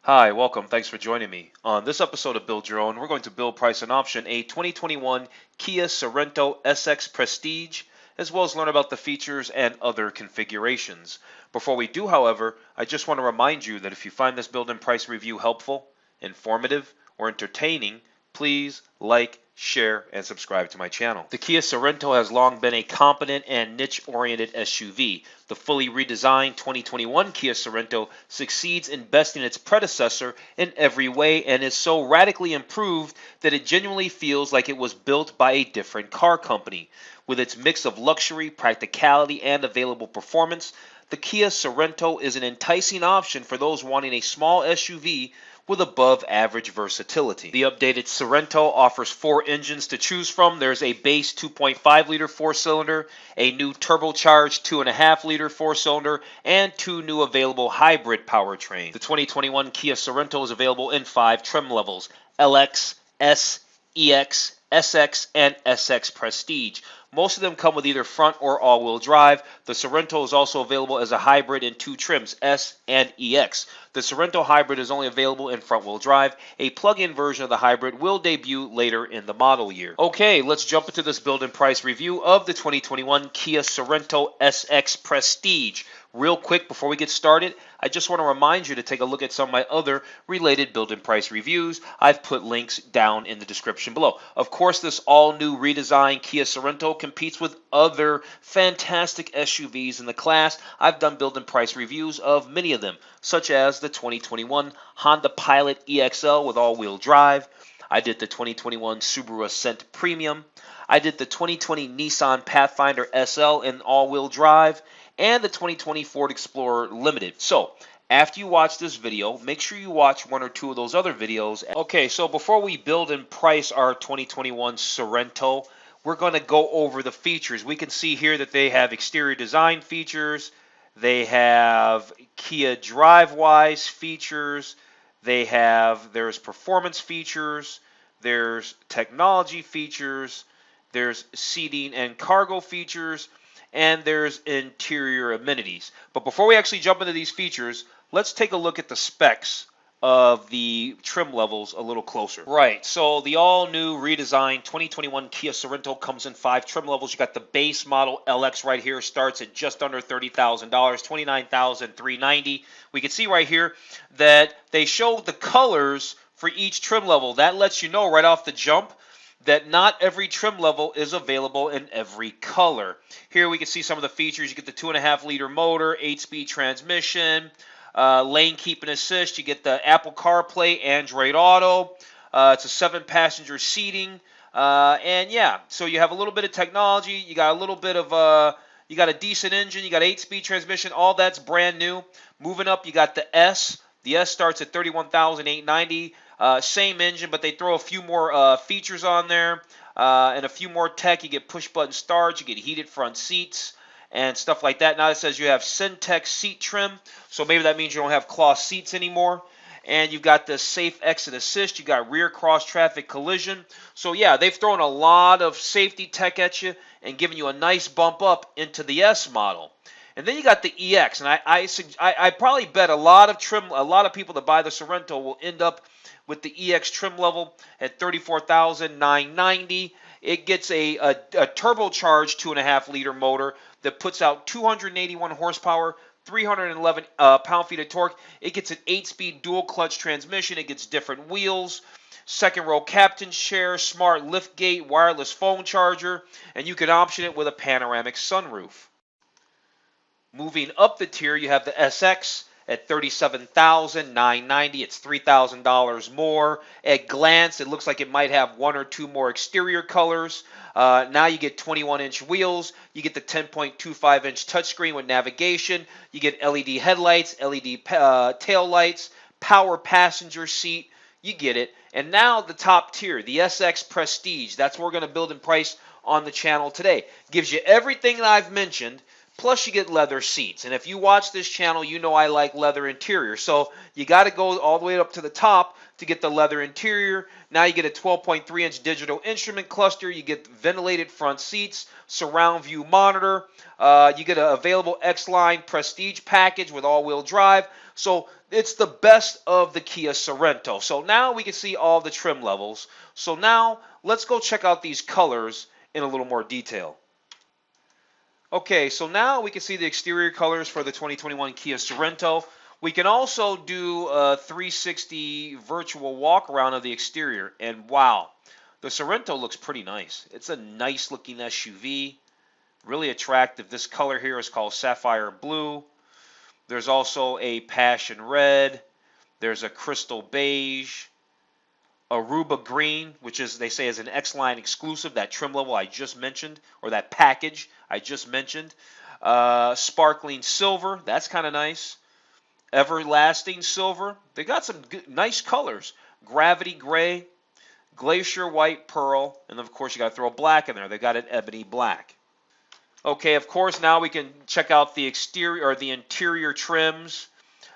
Hi, welcome. Thanks for joining me. On this episode of Build Your Own, we're going to build, price, and option a 2021 Kia Sorento SX Prestige, as well as learn about the features and other configurations. Before we do, however, I just want to remind you that if you find this build and price review helpful, informative, or entertaining, please like, share, and subscribe to my channel. The Kia Sorento has long been a competent and niche-oriented SUV. The fully redesigned 2021 Kia Sorento succeeds in besting its predecessor in every way and is so radically improved that it genuinely feels like it was built by a different car company. With its mix of luxury, practicality, and available performance, the Kia Sorento is an enticing option for those wanting a small SUV with above average versatility. The updated Sorento offers 4 engines to choose from. There's a base 2.5 liter 4-cylinder, a new turbocharged 2.5 liter 4-cylinder, and 2 new available hybrid powertrains. The 2021 Kia Sorento is available in 5 trim levels: LX, S, EX, SX, and SX Prestige. Most of them come with either front or all-wheel drive. The Sorento is also available as a hybrid in 2 trims, S and EX. The Sorento hybrid is only available in front-wheel drive. A plug-in version of the hybrid will debut later in the model year. Okay, let's jump into this build and price review of the 2021 Kia Sorento SX Prestige. Real quick, before we get started, I just want to remind you to take a look at some of my other related build and price reviews. I've put links down in the description below. Of course, this all-new redesigned Kia Sorento competes with other fantastic SUVs in the class. I've done build and price reviews of many of them, such as the 2021 Honda Pilot EXL with all-wheel drive. I did the 2021 Subaru Ascent Premium. I did the 2020 Nissan Pathfinder SL in all-wheel drive, and the 2020 Ford Explorer Limited. So, after you watch this video, make sure you watch 1 or 2 of those other videos. Okay, so before we build and price our 2021 Sorento, we're going to go over the features. We can see here that they have exterior design features, they have Kia DriveWise features, there's performance features, there's technology features, there's seating and cargo features, and there's interior amenities. But before we actually jump into these features, let's take a look at the specs of the trim levels a little closer. Right, so the all-new redesigned 2021 Kia Sorento comes in 5 trim levels. You got the base model LX right here, starts at just under $30,000, $29,390. We can see right here that they show the colors for each trim level. That lets you know right off the jump that not every trim level is available in every color. Here we can see some of the features. You get the 2.5 liter motor, 8-speed transmission, lane keep and assist. You get the Apple CarPlay, Android Auto. It's a 7-passenger seating. And yeah, so you have a little bit of technology. You got a little bit of, you got a decent engine. You got 8-speed transmission. All that's brand new. Moving up, you got the S. The S starts at $31,890. Same engine, but they throw a few more features on there and a few more tech. You get push-button starts, you get heated front seats and stuff like that. Now it says you have Syntec seat trim, so maybe that means you don't have cloth seats anymore. And you've got the safe exit assist. You got rear cross-traffic collision. So yeah, they've thrown a lot of safety tech at you and given you a nice bump up into the S model. And then you got the EX, and I probably bet a lot of people that buy the Sorento will end up with the EX trim level at $34,990. It gets a turbocharged 2.5 liter motor that puts out 281 horsepower, 311 pound-feet of torque. It gets an 8-speed dual clutch transmission. It gets different wheels, second row captain's chair, smart lift gate, wireless phone charger, and you can option it with a panoramic sunroof. Moving up the tier, you have the SX at $37,990. It's $3,000 more. At glance, it looks like it might have 1 or 2 more exterior colors. Now you get 21-inch wheels. You get the 10.25-inch touchscreen with navigation. You get LED headlights, LED tail lights, power passenger seat. You get it. And now the top tier, the SX Prestige. That's what we're going to build and price on the channel today. Gives you everything that I've mentioned, plus you get leather seats. And if you watch this channel, you know I like leather interior. So you got to go all the way up to the top to get the leather interior. Now you get a 12.3-inch digital instrument cluster. You get ventilated front seats, surround view monitor. You get an available X-Line Prestige package with all-wheel drive. So it's the best of the Kia Sorento. So now we can see all the trim levels. So now let's go check out these colors in a little more detail. Okay, so now we can see the exterior colors for the 2021 Kia Sorento. We can also do a 360 virtual walk around of the exterior, and wow, the Sorento looks pretty nice. It's a nice looking SUV, really attractive. This color here is called Sapphire Blue. There's also a Passion Red. There's a Crystal Beige. Aruba Green, which is, they say, is an X-Line exclusive, that trim level I just mentioned, or that package I just mentioned. Sparkling Silver, that's kind of nice. Everlasting Silver, they got some good, nice colors. Gravity Gray, Glacier White Pearl, and of course you got to throw black in there. They got an Ebony Black. Okay, of course now we can check out the exterior or the interior trims.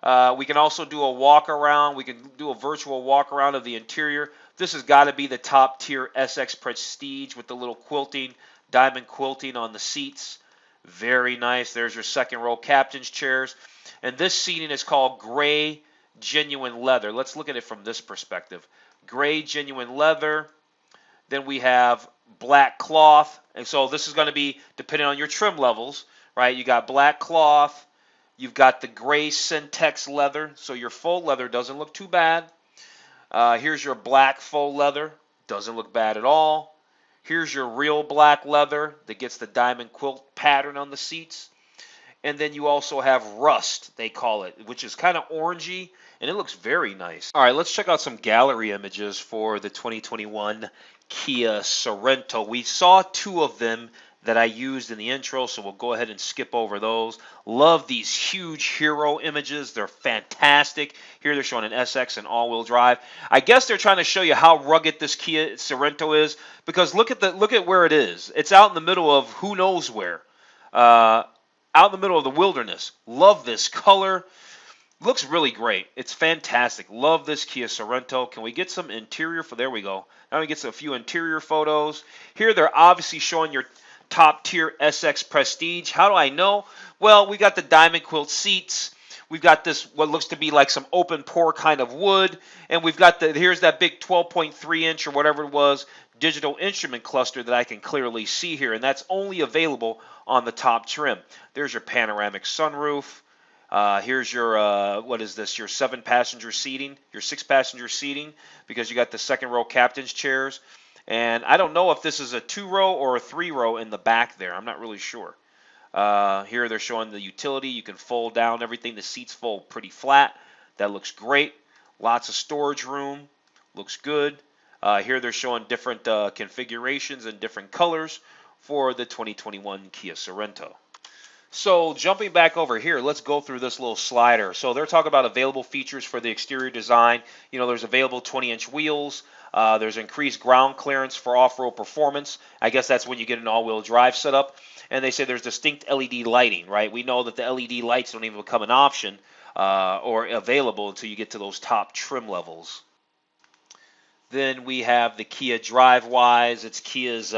We can also do a walk around. We can do a virtual walk around of the interior. This has got to be the top tier SX Prestige with the little quilting, diamond quilting on the seats. Very nice. There's your second row captain's chairs. And this seating is called gray genuine leather. Let's look at it from this perspective. Gray genuine leather. Then we have black cloth. And so this is going to be depending on your trim levels, right? You got black cloth. You've got the gray Syntex leather, so your faux leather doesn't look too bad. Here's your black faux leather. Doesn't look bad at all. Here's your real black leather that gets the diamond quilt pattern on the seats. And then you also have rust, they call it, which is kind of orangey, and it looks very nice. All right, let's check out some gallery images for the 2021 Kia Sorento. We saw two of them that I used in the intro, so we'll go ahead and skip over those. Love these huge hero images. They're fantastic. Here they're showing an SX and all-wheel drive. I guess they're trying to show you how rugged this Kia Sorento is, because look at where it is. It's out in the middle of who knows where. Out in the middle of the wilderness. Love this color. Looks really great. It's fantastic. Love this Kia Sorento. Can we get some interior? There we go. Now we get a few interior photos. Here they're obviously showing your top tier SX Prestige. How do I know? Well, we got the diamond quilt seats. We've got this, what looks to be like some open pore kind of wood. And we've got here's that big 12.3 inch or whatever it was, digital instrument cluster that I can clearly see here. And that's only available on the top trim. There's your panoramic sunroof. Here's your, what is this, your 7-passenger seating, your 6-passenger seating, because you got the second row captain's chairs. And I don't know if this is a 2-row or a 3-row in the back there. I'm not really sure. Here they're showing the utility. You can fold down everything. The seats fold pretty flat. That looks great. Lots of storage room. Looks good. Here they're showing different configurations and different colors for the 2021 Kia Sorento. So jumping back over here, let's go through this little slider. So they're talking about available features for the exterior design. You know, there's available 20-inch wheels. There's increased ground clearance for off-road performance. I guess that's when you get an all-wheel drive setup. And they say there's distinct LED lighting, right? We know that the LED lights don't even become an option or available until you get to those top trim levels. Then we have the Kia DriveWise. It's Kia's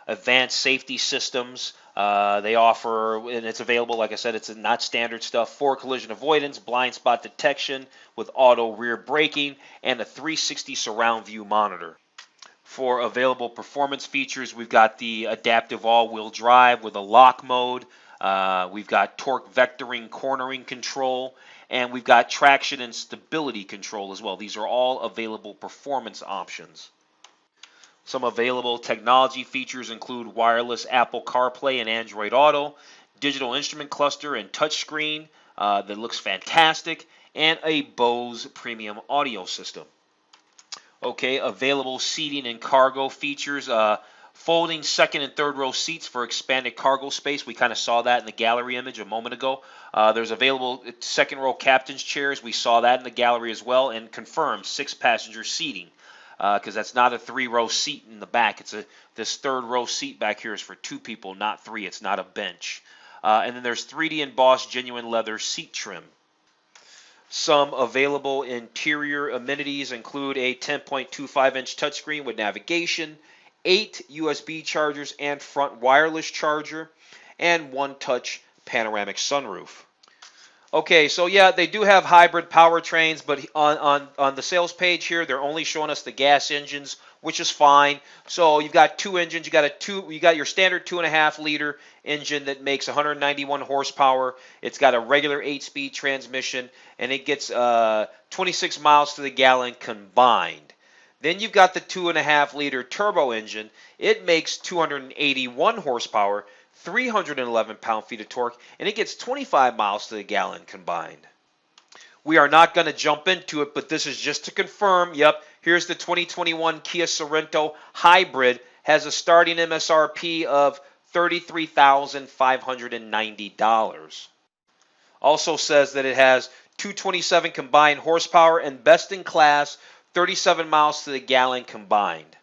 advanced safety systems. They offer, and it's available, like I said, it's not standard stuff, for collision avoidance, blind spot detection with auto rear braking, and a 360 surround view monitor. For available performance features, we've got the adaptive all-wheel drive with a lock mode. We've got torque vectoring cornering control, and we've got traction and stability control as well. These are all available performance options. Some available technology features include wireless Apple CarPlay and Android Auto, digital instrument cluster and touchscreen that looks fantastic, and a Bose premium audio system. Okay, available seating and cargo features, folding second and third row seats for expanded cargo space. We kind of saw that in the gallery image a moment ago. There's available second row captain's chairs. We saw that in the gallery as well, and confirmed 6-passenger seating. Because that's not a 3-row seat in the back. This third row seat back here is for 2 people, not 3. It's not a bench. And then there's 3D embossed genuine leather seat trim. Some available interior amenities include a 10.25-inch touchscreen with navigation, 8 USB chargers and front wireless charger, and 1-touch panoramic sunroof. Okay, so yeah, they do have hybrid powertrains, but on the sales page here, they're only showing us the gas engines, which is fine. So you've got two engines. You got your standard 2.5 liter engine that makes 191 horsepower. It's got a regular 8-speed transmission, and it gets 26 miles to the gallon combined. Then you've got the 2.5 liter turbo engine. It makes 281 horsepower, 311 pound-feet of torque, and it gets 25 miles to the gallon combined. We are not going to jump into it, but this is just to confirm. Yep, here's the 2021 Kia Sorento Hybrid. Has a starting MSRP of $33,590. Also says that it has 227 combined horsepower and best in class 37 miles to the gallon combined.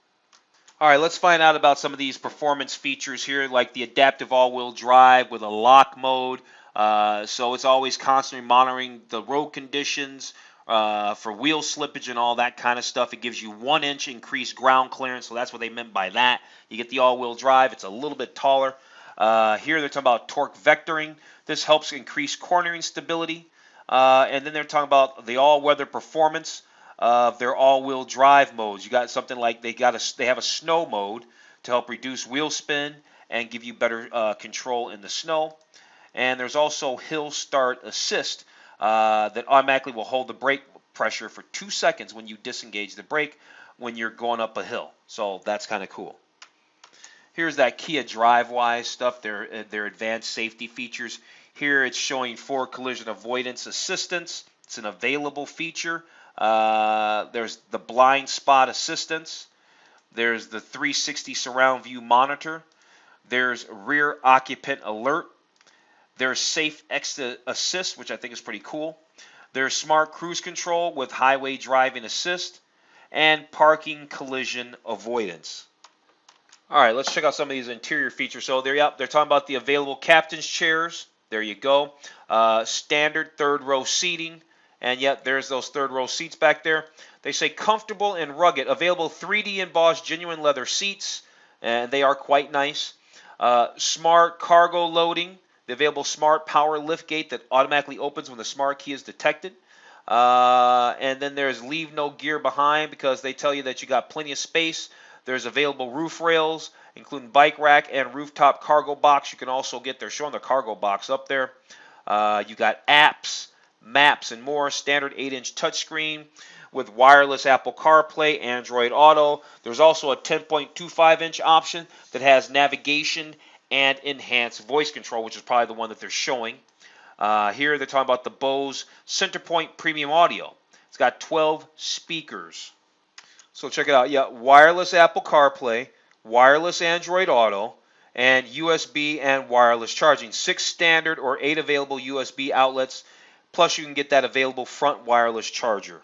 All right, let's find out about some of these performance features here, like the adaptive all-wheel drive with a lock mode. So it's always constantly monitoring the road conditions for wheel slippage and all that kind of stuff. It gives you 1-inch increased ground clearance, so that's what they meant by that. You get the all-wheel drive. It's a little bit taller. Here they're talking about torque vectoring. This helps increase cornering stability. And then they're talking about the all-weather performance of their all-wheel drive modes. You got something like they have a snow mode to help reduce wheel spin and give you better control in the snow. And there's also hill start assist that automatically will hold the brake pressure for 2 seconds when you disengage the brake when you're going up a hill. So that's kind of cool. Here's that Kia DriveWise stuff, their advanced safety features. Here it's showing forward collision avoidance assistance. It's an available feature. There's the blind spot assistance. There's the 360 surround view monitor. There's rear occupant alert. There's safe exit assist, which I think is pretty cool. There's smart cruise control with highway driving assist and parking collision avoidance. All right, let's check out some of these interior features. So they're talking about the available captain's chairs. There you go. Standard third row seating. And yet there's those third row seats back there. They say comfortable and rugged. Available 3D embossed genuine leather seats. And they are quite nice. Smart cargo loading. The available smart power lift gate that automatically opens when the smart key is detected. And then there's leave no gear behind because they tell you that you got plenty of space. There's available roof rails, including bike rack and rooftop cargo box. You can also get, they're showing the cargo box up there. You got apps, maps, and more. Standard 8-inch touchscreen with wireless Apple CarPlay, Android Auto. There's also a 10.25-inch option that has navigation and enhanced voice control, which is probably the one that they're showing. Here they're talking about the Bose Centerpoint Premium Audio. It's got 12 speakers. So check it out. Yeah, wireless Apple CarPlay, wireless Android Auto, and USB and wireless charging. 6 standard or 8 available USB outlets, plus you can get that available front wireless charger.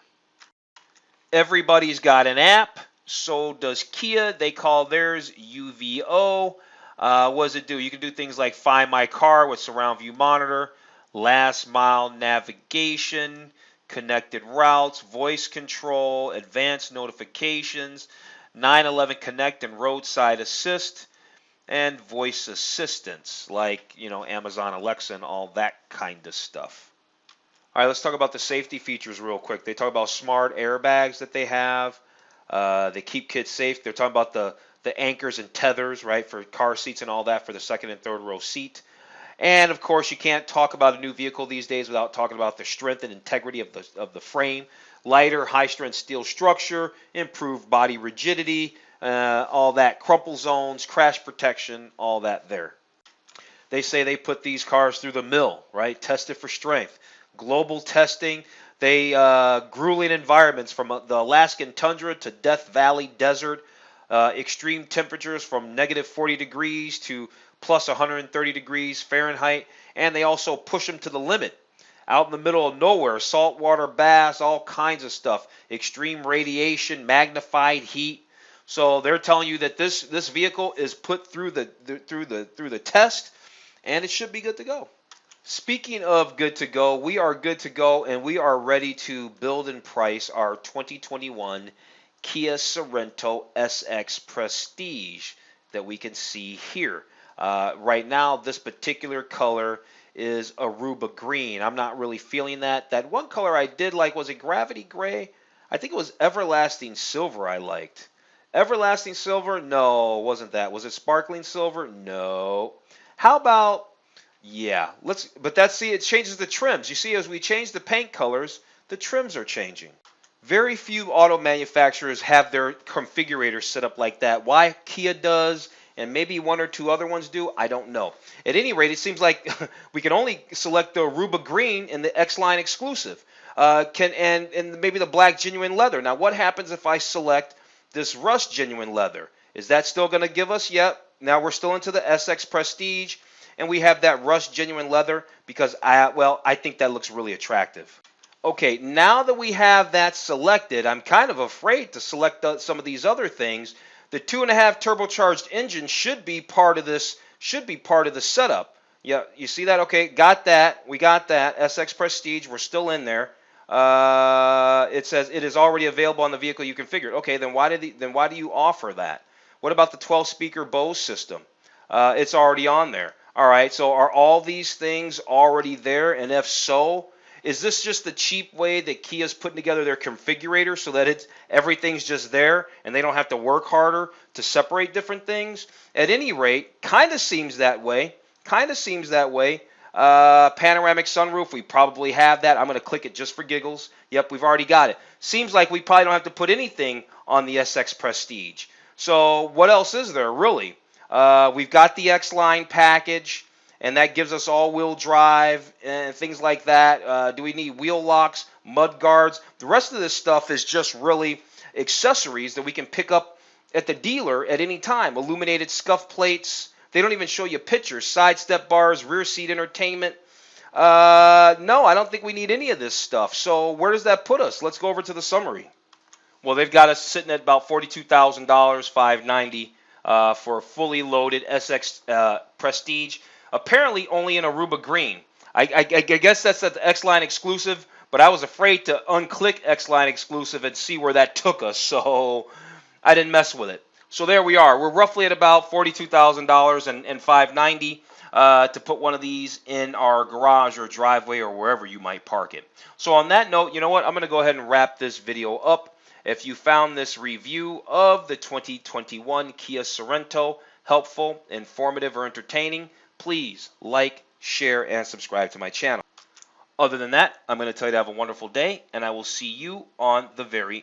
Everybody's got an app. So does Kia. They call theirs UVO. What does it do? You can do things like Find My Car with surround view monitor, last mile navigation, connected routes, voice control, advanced notifications, 911 Connect and roadside assist, and voice assistance like, Amazon Alexa and all that kind of stuff. All right, let's talk about the safety features real quick. They talk about smart airbags that they have. They keep kids safe. They're talking about the anchors and tethers, right, for car seats and all that for the second and third row seat. And of course, you can't talk about a new vehicle these days without talking about the strength and integrity of the frame. Lighter, high-strength steel structure, improved body rigidity, all that, crumple zones, crash protection, all that there. They say they put these cars through the mill, right? Tested for strength. Global testing. They grueling environments from the Alaskan tundra to Death Valley desert. Extreme temperatures from negative 40 degrees to plus 130 degrees Fahrenheit, and they also push them to the limit. Out in the middle of nowhere, saltwater baths, all kinds of stuff, extreme radiation, magnified heat. So they're telling you that this vehicle is put through the test, and it should be good to go. Speaking of good to go, we are good to go, and we are ready to build and price our 2021 Kia Sorento SX Prestige that we can see here. Right now, this particular color is Aruba green. I'm not really feeling that. That one color I did like, was it Gravity Gray? I think it was Everlasting Silver I liked. Everlasting Silver? No, it wasn't that. Was it Sparkling Silver? No. How about, yeah, but that's, see, it changes the trims. You see, as we change the paint colors, the trims are changing. Very few auto manufacturers have their configurator set up like that. Why Kia does and maybe one or two other ones do, I don't know. At any rate, it seems like we can only select the Aruba green in the X-Line exclusive. And maybe the black genuine leather. Now, what happens if I select this rust genuine leather? Is that still going to give us? Yep. Now we're still into the SX Prestige, and we have that rust genuine leather because I think that looks really attractive. Okay, now that we have that selected, I'm kind of afraid to select some of these other things. The 2.5 turbocharged engine should be part of this, should be part of the setup. Yeah, you see that? Okay, got that. We got that. SX Prestige, we're still in there. It says it is already available on the vehicle you configured. Okay, then why do you offer that? What about the 12-speaker Bose system? It's already on there. All right, so are all these things already there? And if so, is this just the cheap way that Kia's putting together their configurator so that everything's just there and they don't have to work harder to separate different things? At any rate, kind of seems that way. Kind of seems that way. Panoramic sunroof, we probably have that. I'm going to click it just for giggles. Yep, we've already got it. Seems like we probably don't have to put anything on the SX Prestige. So what else is there, really? We've got the X-Line package, and that gives us all-wheel drive and things like that. Do we need wheel locks, mud guards? The rest of this stuff is just really accessories that we can pick up at the dealer at any time. Illuminated scuff plates. They don't even show you pictures. Side step bars, rear seat entertainment. No, I don't think we need any of this stuff. So where does that put us? Let's go over to the summary. Well, they've got us sitting at about $42,000, $590 for a fully loaded SX Prestige. Apparently only in Aruba green. I guess that's the X-Line exclusive, but I was afraid to unclick X-Line exclusive and see where that took us, so I didn't mess with it. So there we are. We're roughly at about $42,000 and $590 to put one of these in our garage or driveway or wherever you might park it. So on that note, you know what? I'm going to go ahead and wrap this video up. If you found this review of the 2021 Kia Sorento helpful, informative, or entertaining, please like, share, and subscribe to my channel. Other than that, I'm going to tell you to have a wonderful day, and I will see you on the very